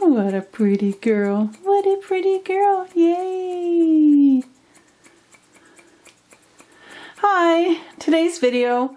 What a pretty girl. What a pretty girl. Yay! Hi, today's video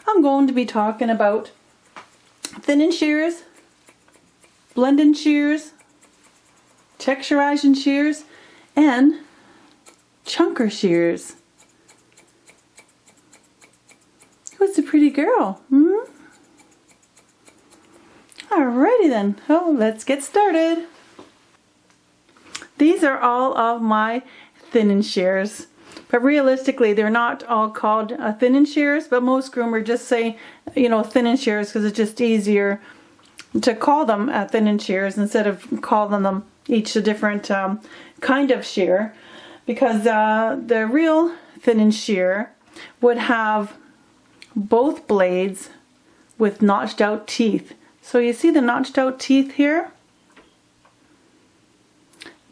I'm going to be talking about thinning shears, blending shears, texturizing shears, and chunker shears. Who's the pretty girl? Alrighty then, oh, let's get started. These are all of my thinning shears, but realistically they're not all called thinning shears, but most groomers just say, thinning shears because it's just easier to call them thinning shears instead of calling them each a different kind of shear, because the real thinning shear would have both blades with notched out teeth. So you see the notched out teeth here?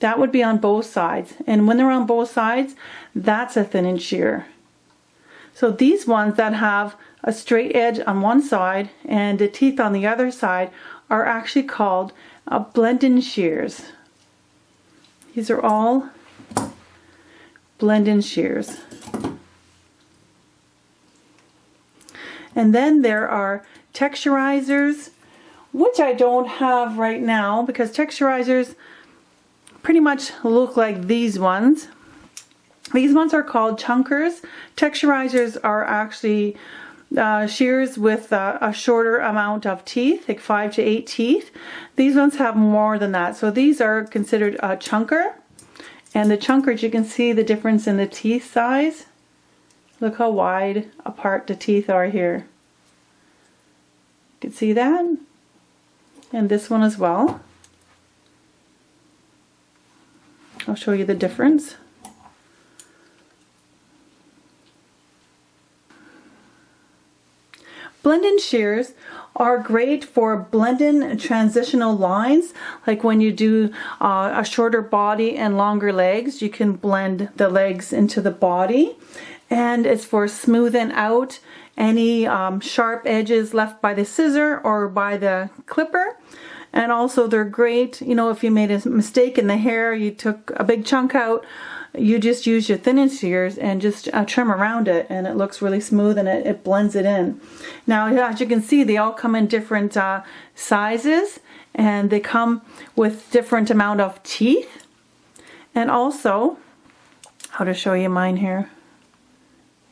That would be on both sides. And when they're on both sides, that's a thinning shear. So these ones that have a straight edge on one side and the teeth on the other side are actually called blending shears. These are all blending shears. And then there are texturizers, which I don't have right now because texturizers pretty much look like these ones. These ones are called chunkers. Texturizers are actually shears with a shorter amount of teeth, like 5 to 8 teeth. These ones have more than that. So these are considered a chunker. And the chunkers, you can see the difference in the teeth size. Look how wide apart the teeth are here. You can see that? And this one as well. I'll show you the difference. Blending shears are great for blending transitional lines, like when you do a shorter body and longer legs, you can blend the legs into the body. And it's for smoothing out any sharp edges left by the scissor or by the clipper. And also they're great, if you made a mistake in the hair, you took a big chunk out, you just use your thinning shears and just trim around it, and it looks really smooth and it blends it in. Now, as you can see, they all come in different sizes, and they come with different amount of teeth. And also, how to show you mine here.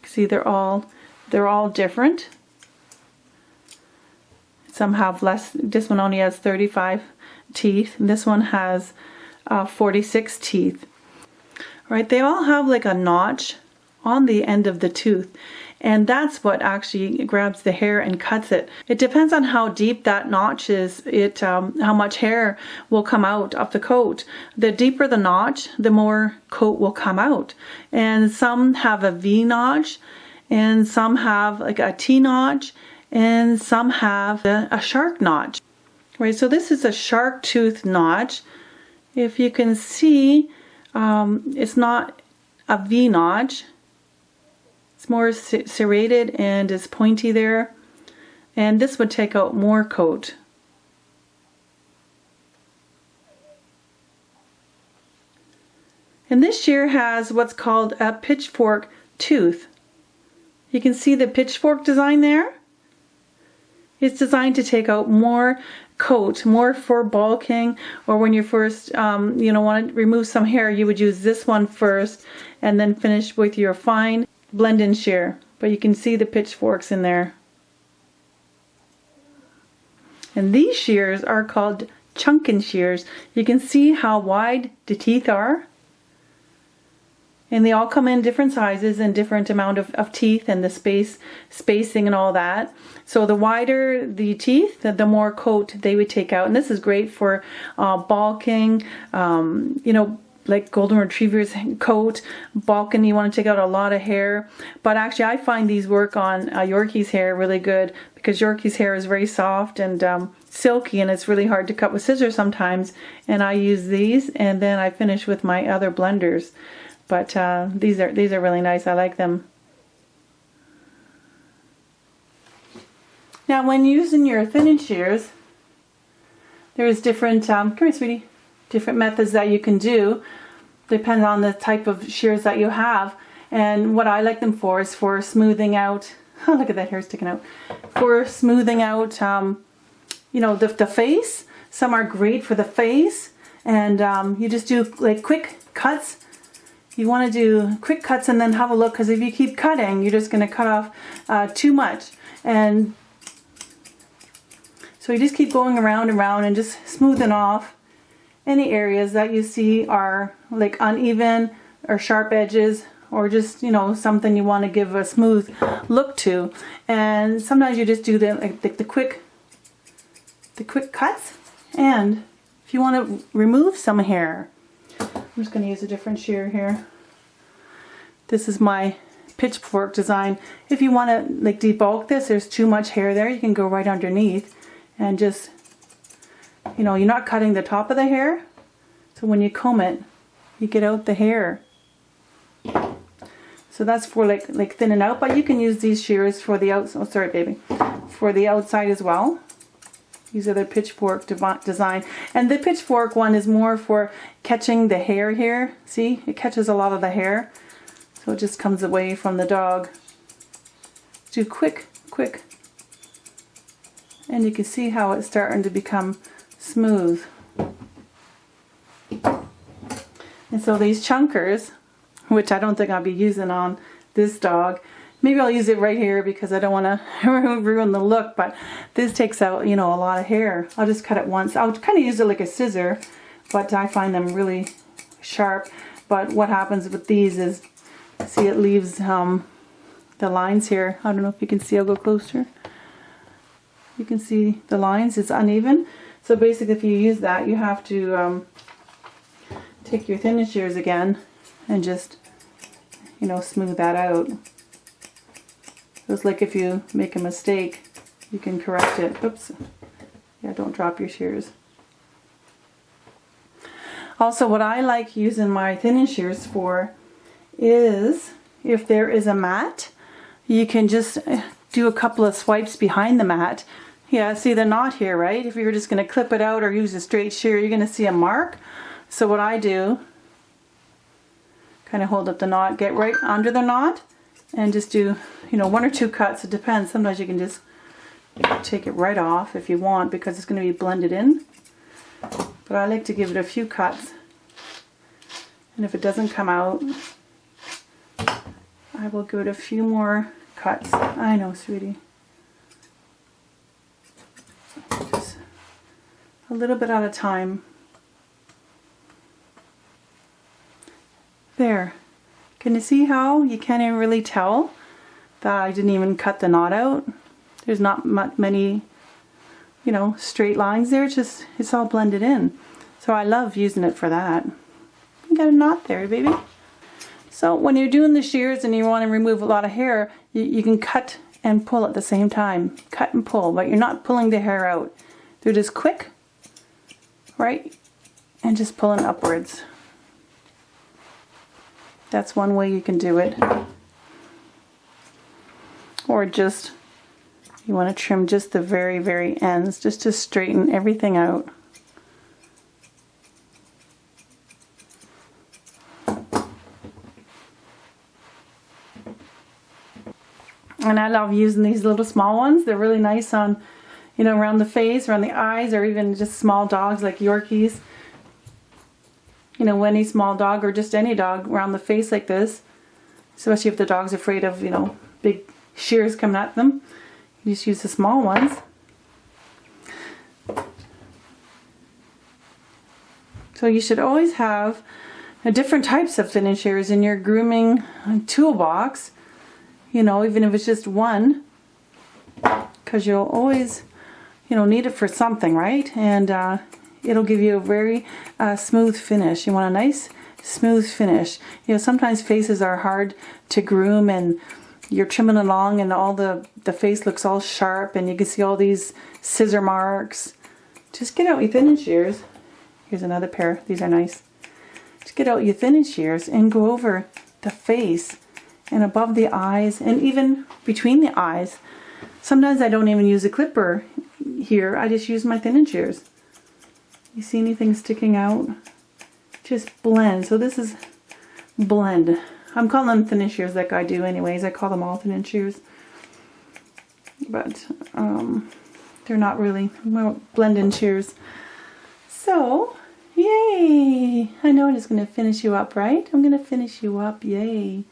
See, they're all different. Some have less. This one only has 35 teeth. This one has 46 teeth. Right? They all have like a notch on the end of the tooth, and that's what actually grabs the hair and cuts it. It depends on how deep that notch is. How much hair will come out of the coat. The deeper the notch, the more coat will come out. And some have a V notch, and some have like a T notch, and some have a shark notch. Right, so this is a shark tooth notch. If you can see, it's not a V notch. It's more serrated and is pointy there. And this would take out more coat. And this shear has what's called a pitchfork tooth. You can see the pitchfork design there. It's designed to take out more coat, more for bulking, or when you first want to remove some hair, you would use this one first and then finish with your fine blend-in shear. But you can see the pitchforks in there. And these shears are called chunking shears. You can see how wide the teeth are. And they all come in different sizes and different amount of teeth and the spacing and all that. So the wider the teeth, the more coat they would take out. And this is great for bulking, like golden retriever's coat, bulking, you want to take out a lot of hair. But actually I find these work on Yorkie's hair really good, because Yorkie's hair is very soft and silky, and it's really hard to cut with scissors sometimes. And I use these, and then I finish with my other blenders. But these are really nice. I like them. Now when using your thinning shears, There's different, come here sweetie, different methods that you can do. Depends on the type of shears that you have. And what I like them for is for smoothing out, oh, look at that hair sticking out. For smoothing out, you know, the face. Some are great for the face. And you just do like quick cuts. You want to do quick cuts and then have a look, because if you keep cutting, you're just going to cut off too much. And so you just keep going around and around and just smoothing off any areas that you see are like uneven or sharp edges, or just, you know, something you want to give a smooth look to. And sometimes you just do the quick cuts. And if you want to remove some hair, I'm just going to use a different shear here. This is my pitchfork design. If you want to like debulk this, there's too much hair there, you can go right underneath and just, you know, you're not cutting the top of the hair. So when you comb it, you get out the hair. So that's for like thinning out, but you can use these shears for the outside, oh sorry baby, for the outside as well. These are the pitchfork design. And the pitchfork one is more for catching the hair here. See, it catches a lot of the hair. So it just comes away from the dog. Do quick. And you can see how it's starting to become smooth. And so these chunkers, which I don't think I'll be using on this dog. Maybe I'll use it right here because I don't want to ruin the look, but this takes out, you know, a lot of hair. I'll just cut it once. I'll kind of use it like a scissor, but I find them really sharp. But what happens with these is, see, it leaves the lines here. I don't know if you can see, I'll go closer. You can see the lines, it's uneven. So basically if you use that, you have to take your thinning shears again and just, you know, smooth that out. It's like if you make a mistake, you can correct it. Oops. Yeah, don't drop your shears. Also, what I like using my thinning shears for is, if there is a mat, you can just do a couple of swipes behind the mat. Yeah, see the knot here, right? If you were just going to clip it out or use a straight shear, you're going to see a mark. So what I do, kind of hold up the knot, get right under the knot, and just do, you know, 1 or 2 cuts. It depends. Sometimes you can just take it right off if you want, because it's going to be blended in. But I like to give it a few cuts. And if it doesn't come out, I will give it a few more cuts. I know, sweetie. Just a little bit at a time. There. Can you see how you can't even really tell that I didn't even cut the knot out? There's not many, you know, straight lines there. It's all blended in. So I love using it for that. You got a knot there, baby. So when you're doing the shears and you want to remove a lot of hair, you can cut and pull at the same time. Cut and pull, but you're not pulling the hair out. They're just quick, right? And just pulling upwards. That's one way you can do it. Or just, you want to trim just the very, very ends, just to straighten everything out. And I love using these little small ones. They're really nice on, you know, around the face, around the eyes, or even just small dogs like Yorkies. You know, any small dog or just any dog around the face like this, especially if the dog's afraid of, you know, big shears coming at them. You just use the small ones. So you should always have different types of thinning shears in your grooming toolbox, you know, even if it's just one, because you'll always, you know, need it for something, right? And it'll give you a very smooth finish. You want a nice smooth finish. You know, sometimes faces are hard to groom and you're trimming along and all the face looks all sharp and you can see all these scissor marks. Just get out your thinning shears. Here's another pair. These are nice. Just get out your thinning shears and go over the face and above the eyes and even between the eyes. Sometimes I don't even use a clipper here. I just use my thinning shears. You see anything sticking out? Just blend. So this is blend. I'm calling them thin and shears like I do anyways. I call them all thin and shears. But they're not really blend and shears. So, yay! I know I'm just going to finish you up, right? I'm going to finish you up, yay!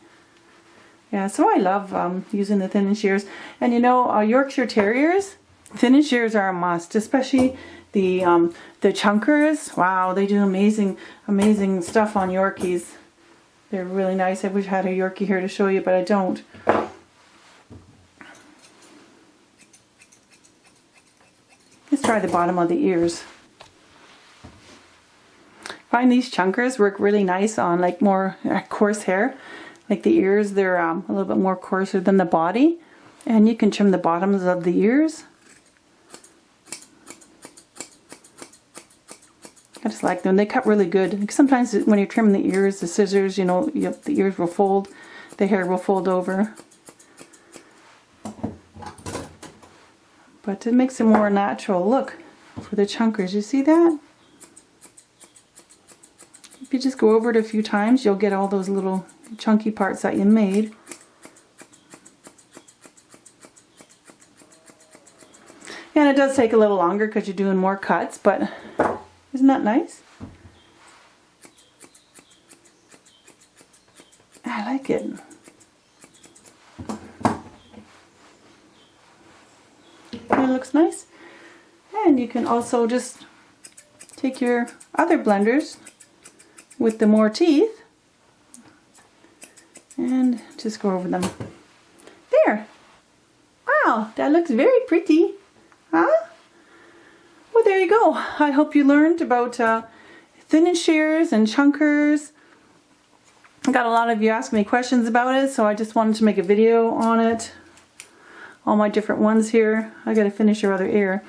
Yeah, so I love using the thin and shears. And you know, Yorkshire Terriers, thin and shears are a must, especially the chunkers. Wow, they do amazing stuff on Yorkies. They're really nice. I wish I had a Yorkie here to show you, but I don't. Let's try the bottom of the ears. I find these chunkers work really nice on like more coarse hair. Like the ears, they're a little bit more coarser than the body. And you can trim the bottoms of the ears. I just like them. They cut really good. Sometimes when you're trimming the ears, the scissors, you know, the ears will fold. The hair will fold over. But it makes a more natural look for the chunkers. You see that? If you just go over it a few times, you'll get all those little chunky parts that you made. And it does take a little longer because you're doing more cuts, but isn't that nice? I like it. It looks nice. And you can also just take your other blenders with the more teeth and just go over them. There! Wow, that looks very pretty. Huh? Well, there you go. I hope you learned about thin and shears and chunkers. I got a lot of you asking me questions about it, so I just wanted to make a video on it. All my different ones here. I gotta finish your other ear.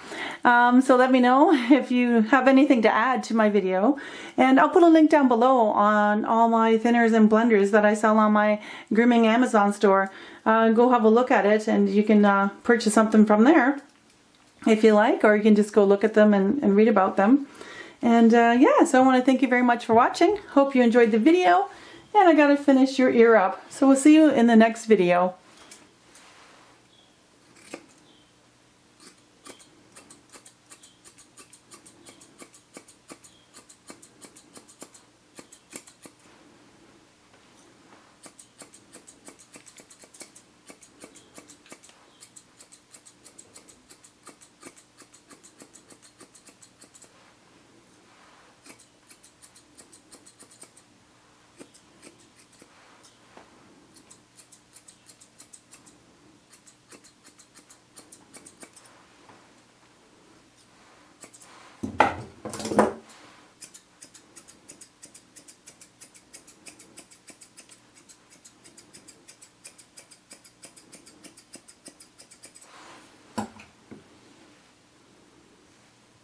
So let me know if you have anything to add to my video. And I'll put a link down below on all my thinners and blenders that I sell on my Grooming Amazon store. Go have a look at it and you can purchase something from there if you like, or you can just go look at them and read about them. And yeah, so I want to thank you very much for watching. Hope you enjoyed the video. And I gotta finish your ear up. So we'll see you in the next video.